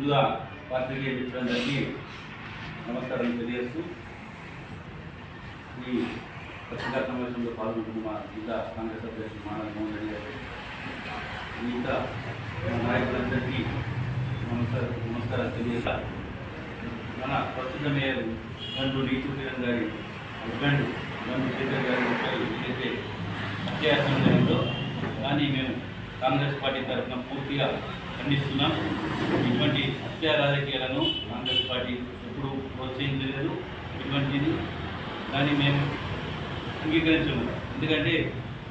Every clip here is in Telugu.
ముందుగా పాత్రికేయ మిత్రులందరికీ నమస్కారం తెలియజేస్తూ ఈ పత్రికా సమావేశంలో పాల్గొంటున్న మా జిల్లా కాంగ్రెస్ అధ్యక్షుడు మానవ మోహన్ రెడ్డి గారు మిగతా నాయకులందరికీ నమస్కారాలు తెలియజేస్తా. మన ప్రస్తుత మేయర్ బంధు నీతు కిరణ్ గారి హస్బెండ్ బంధు శేఖర్ గారి ఏదైతే అత్యాచారం జరిగిందో కానీ మేము కాంగ్రెస్ పార్టీ తరఫున పూర్తిగా ఖండిస్తున్నాం. ఇటువంటి హత్యా రాజకీయాలను కాంగ్రెస్ పార్టీ ఎప్పుడు ప్రోత్సహించలేదు. ఇటువంటిది కానీ మేము అంగీకరించము. ఎందుకంటే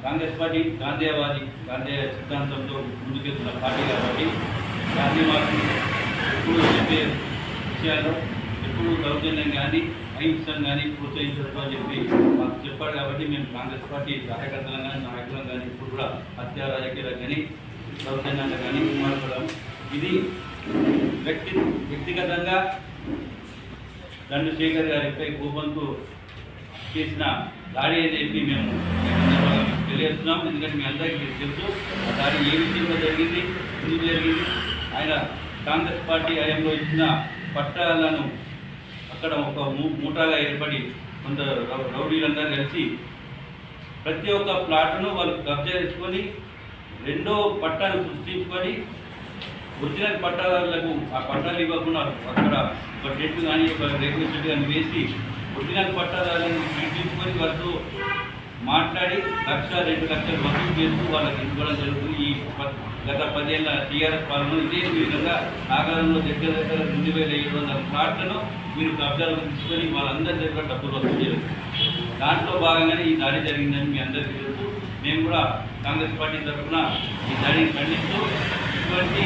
కాంగ్రెస్ పార్టీ గాంధేయ సిద్ధాంతంతో ముందుకెళ్తున్న పార్టీ కాబట్టి గాంధీ మార్గం ఎప్పుడు చెప్పే విషయాల్లో ఎప్పుడు దౌర్జన్యం కానీ అహింసను కానీ ప్రోత్సహించడం అని చెప్పి మాకు చెప్పాడు. కాబట్టి మేము కాంగ్రెస్ పార్టీ కార్యకర్తలను కానీ నాయకులను కానీ ఇప్పుడు కూడా హత్యా రాజకీయాలకు కానీ దౌర్జన్యాలు కానీ మాట్లాడడం ఇది వ్యక్తిగతంగా దండు శేఖర్ గారిపై కోపంతో చేసిన దాడి అని చెప్పి మేము తెలియజేస్తున్నాం. ఎందుకంటే మీ అందరికీ తెలుసు ఆ దాడి ఏ విషయంలో జరిగింది, ఎందుకు జరిగింది. ఆయన కాంగ్రెస్ పార్టీ హయాంలో ఇచ్చిన పట్టాలను అక్కడ ఒక మూటాగా ఏర్పడి కొంత రౌడీలందరూ కలిసి ప్రతి ఒక్క ప్లాట్ను వాళ్ళు కబ్జా చేసుకొని రెండో పట్టాను సృష్టించుకొని ఒరిజినల్ పట్టాలకు ఆ పట్టాలు ఇవ్వకుండా అక్కడ ఒక టెంట్ కానీ ఒక రేకుల చెట్టు కానీ వేసి ఒరిజినల్ పట్టాదారులను సృష్టించుకొని వాళ్ళతో మాట్లాడి 1-2 లక్షలు వసూలు చేస్తూ వాళ్ళకి ఇవ్వడం జరుగుతుంది. ఈ గత 10 ఏళ్ళ టీఆర్ఎస్ పాలన ఇదే విధంగా నాగారంలో దగ్గర 2700 ప్లాట్లను మీరు కబ్జాలు తీసుకొని వాళ్ళందరి దగ్గర డబ్బులు వసూలు చేయలేదు. దాంట్లో భాగంగానే ఈ దాడి జరిగిందని మీ అందరికీ తెలుసు. మేము కూడా కాంగ్రెస్ పార్టీ తరఫున ఈ దాడిని ఖండిస్తూ ఇటువంటి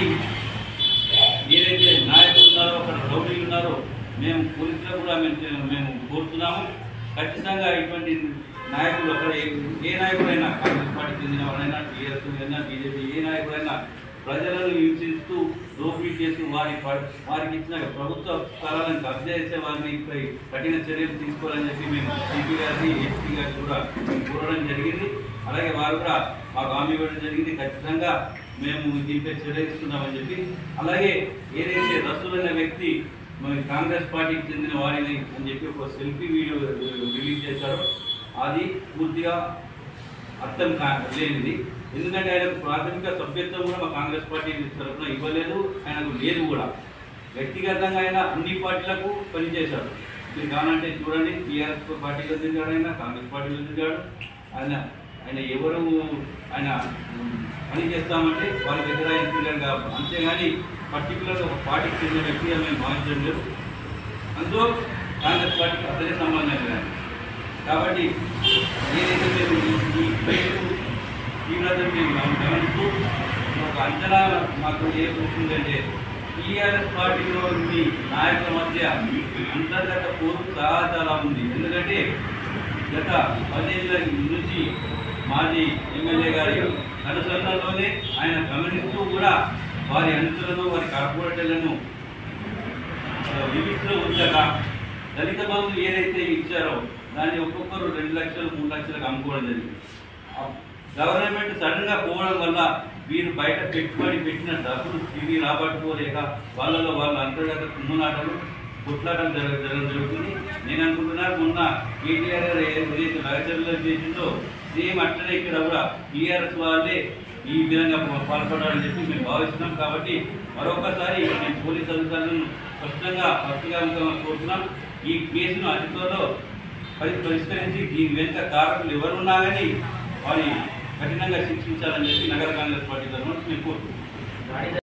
ఏదైతే నాయకులు ఉన్నారో అక్కడ రౌడీలు ఉన్నారో మేము పోలీసులకు కూడా మేము కోరుతున్నాము. ఖచ్చితంగా ఇటువంటి నాయకులు అక్కడ ఏ నాయకుడైనా కాంగ్రెస్ పార్టీకి చెందిన వారైనా టీఆర్ఎస్ అయినా బీజేపీ ఏ నాయకుడైనా ప్రజలను హింసిస్తూ దోపిడీ చేస్తూ వారికి ఇచ్చిన ప్రభుత్వ స్థలాలను కబ్జా చేసే వారిపై కఠిన చర్యలు తీసుకోవాలని చెప్పి మేము సిపి గారిని ఎస్పీ గారిని కూడా కోరడం జరిగింది. అలాగే వారు కూడా మాకు హామీ ఇవ్వడం జరిగింది. ఖచ్చితంగా మేము దీనిపై చర్య తీసుకున్నామని చెప్పి అలాగే ఏదైతే రసూల్ అనే వ్యక్తి మన కాంగ్రెస్ పార్టీకి చెందిన వారిని అని చెప్పి ఒక సెల్ఫీ వీడియో రిలీజ్ చేశారు. అది పూర్తిగా అర్థం లేనిది. ఎందుకంటే ఆయనకు ప్రాథమిక సభ్యత్వం కూడా మా కాంగ్రెస్ పార్టీ తరఫున ఇవ్వలేదు, ఆయనకు లేదు కూడా. వ్యక్తిగతంగా ఆయన అన్ని పార్టీలకు పనిచేశాడు. మీరు కావాలంటే చూడండి, టీఆర్ఎస్ పార్టీలో తిరిగాడు, ఆయన కాంగ్రెస్ పార్టీలో తిరిగాడు. ఆయన ఎవరు ఆయన పని చేస్తామంటే వాళ్ళ దగ్గర ఆయన తిరిగాడు కాబట్టి, అంతేగాని పర్టికులర్గా ఒక పార్టీకి చెందిన వ్యక్తిగా మేము భావించడం లేదు. అందులో కాంగ్రెస్ పార్టీకి అసలే సంబంధం లేదు. కాబట్టి ఏదైతే మేము ఈ తీవ్రతను మేము గమనిస్తూ ఒక అంచనా మాకు ఏర్పడుతుందంటే టీఆర్ఎస్ పార్టీలోని నాయకుల మధ్య అంతర్గత పోరు చాలా ఉంది. ఎందుకంటే గత 10 ఏళ్ళ నుంచి మాజీ ఎమ్మెల్యే గారి అనుసరణలోనే ఆయన గమనిస్తూ కూడా వారి అనుచరులను వారి కార్పొరేటర్లను లిమిట్స్లో ఉంచక దళిత బంధు ఏదైతే ఇచ్చారో దాన్ని ఒక్కొక్కరు 2 లక్షలు 3 లక్షలకు అమ్ముకోవడం జరిగింది. గవర్నమెంట్ సడన్గా పోవడం వల్ల వీరు బయట పెట్టుబడి పెట్టిన డబ్బులు తిరిగి రాబట్టుకోలేక వాళ్ళలో వాళ్ళ అంతర్గత కుమ్ములాటలు కొట్లాటలు జరగడం జరుగుతుంది. నేను అనుకుంటున్నాను మొన్న కేటీఆర్ గారు ఏదైతే లగచర్యలో చేసిందో సేమ్ అట్లనే ఇక్కడ కూడా టీఆర్ఎస్ వాళ్ళే ఈ విధంగా పాల్పడాలని చెప్పి మేము భావిస్తున్నాం. కాబట్టి మరొకసారి మేము పోలీస్ అధికారులను స్పష్టంగా పత్రికాముఖంగా కోరుతున్నాం. ఈ కేసును అతి త్వరలో పరిష్కరించి దీని వెనుక కారకులు ఎవరున్నా కానీ వారి కఠినంగా శిక్షించాలని చెప్పి నగర కాంగ్రెస్ పార్టీ తరఫున మేము కోరుతున్నాం.